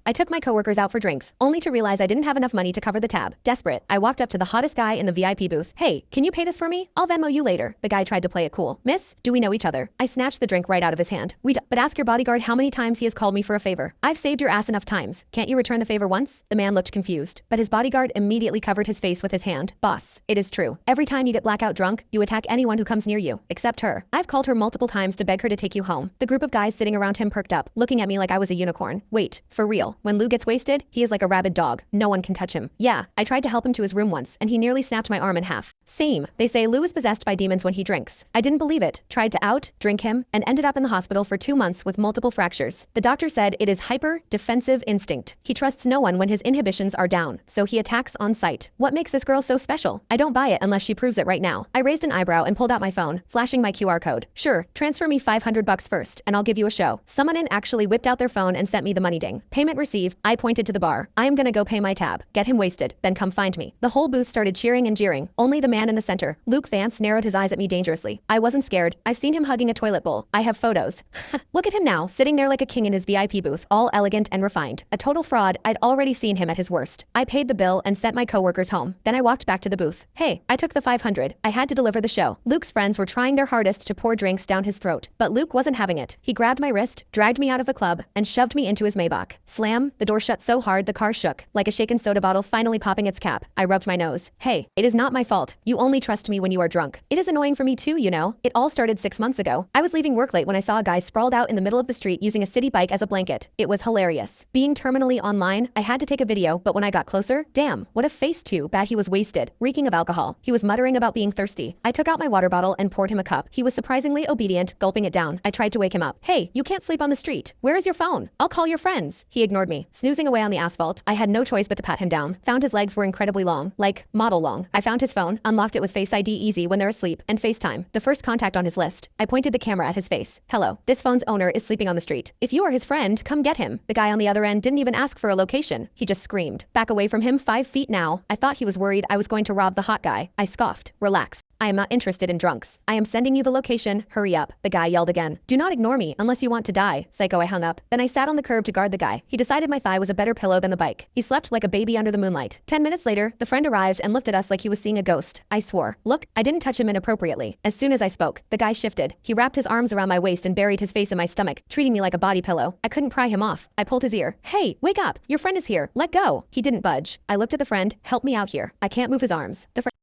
I took my coworkers out for drinks, only to realize I didn't have enough money to cover the tab. Desperate, I walked up to the hottest guy in the VIP booth. Hey, can you pay this for me? I'll Venmo you later. The guy tried to play it cool. Miss, do we know each other? I snatched the drink right out of his hand. But ask your bodyguard how many times he has called me for a favor. I've saved your ass enough times. Can't you return the favor once? The man looked confused, but his bodyguard immediately covered his face with his hand. Boss, it is true. Every time you get blackout drunk, you attack anyone who comes near you, except her. I've called her multiple times to beg her to take you home. The group of guys sitting around him perked up, looking at me like I was a unicorn. Wait, for real, when Lou gets wasted, he is like a rabid dog. No one can touch him. Yeah, I tried to help him to his room once, and he nearly snapped my arm in half. Same. They say Lou is possessed by demons when he drinks. I didn't believe it, tried to drink him, and ended up in the hospital for 2 months with multiple fractures. The doctor said it is hyper-defensive instinct. He trusts no one when his inhibitions are down, so he attacks on sight. What makes this girl so special? I don't buy it unless she proves it right now. I raised an eyebrow and pulled out my phone, flashing my QR code. Sure, transfer me $500 first, and I'll give you a show. Someone actually whipped out their phone and sent me the money ding. Payment received. I pointed to the bar. I am gonna go pay my tab. Get him wasted, then come find me. The whole booth started cheering and jeering. Only the man in the center, Luke Vance, narrowed his eyes at me dangerously. I wasn't scared. I've seen him hugging a toilet bowl. I have photos. Look at him now, sitting there like a king in his VIP booth, all elegant and refined. A total fraud. I'd already seen him at his worst. I paid the bill and sent my coworkers home. Then I walked back to the booth. Hey, I took the 500. I had to deliver the show. Luke's friends were trying their hardest to pour drinks down his throat, but Luke wasn't having it. He grabbed my wrist, dragged me out of the club, and shoved me into his Maybach. Slam, the door shut so hard the car shook, like a shaken soda bottle finally popping its cap. I rubbed my nose. Hey, it is not my fault. You only trust me when you are drunk. It is annoying for me too, you know. It all started 6 months ago. I was leaving work late when I saw a guy sprawled out in the middle of the street using a city bike as a blanket. It was hilarious. Being terminally online, I had to take a video, but when I got closer, damn, what a face too bad he was wasted, reeking of alcohol. He was muttering about being thirsty. I took out my water bottle and poured him a cup. He was surprisingly obedient, gulping it down. I tried to wake him up. Hey, you can't sleep on the street. Where is your phone? I'll call your friends. He ignored me, snoozing away on the asphalt. I had no choice but to pat him down. Found his legs were incredibly long, like model long. I found his phone, unlocked it with Face ID easy when they're asleep, and FaceTime, the first contact on his list. I pointed the camera at his face. Hello, this phone's owner is sleeping on the street. If you are his friend, come get him. The guy on the other end didn't even ask for a location. He just screamed. Back away from him 5 feet now. I thought he was worried I was going to rob the hot guy. I scoffed. Relax. I am not interested in drunks. I am sending you the location. Hurry up. The guy yelled again. Do not ignore me unless you want to die. Psycho, I hung up. Then I sat on the curb to guard the guy. He decided my thigh was a better pillow than the bike. He slept like a baby under the moonlight. 10 minutes later, the friend arrived and looked at us like he was seeing a ghost. I swore. Look, I didn't touch him inappropriately. As soon as I spoke, the guy shifted. He wrapped his arms around my waist and buried his face in my stomach, treating me like a body pillow. I couldn't pry him off. I pulled his ear. Hey, wake up. Your friend is here. Let go. He didn't budge. I looked at the friend. Help me out here. I can't move his arms. The friend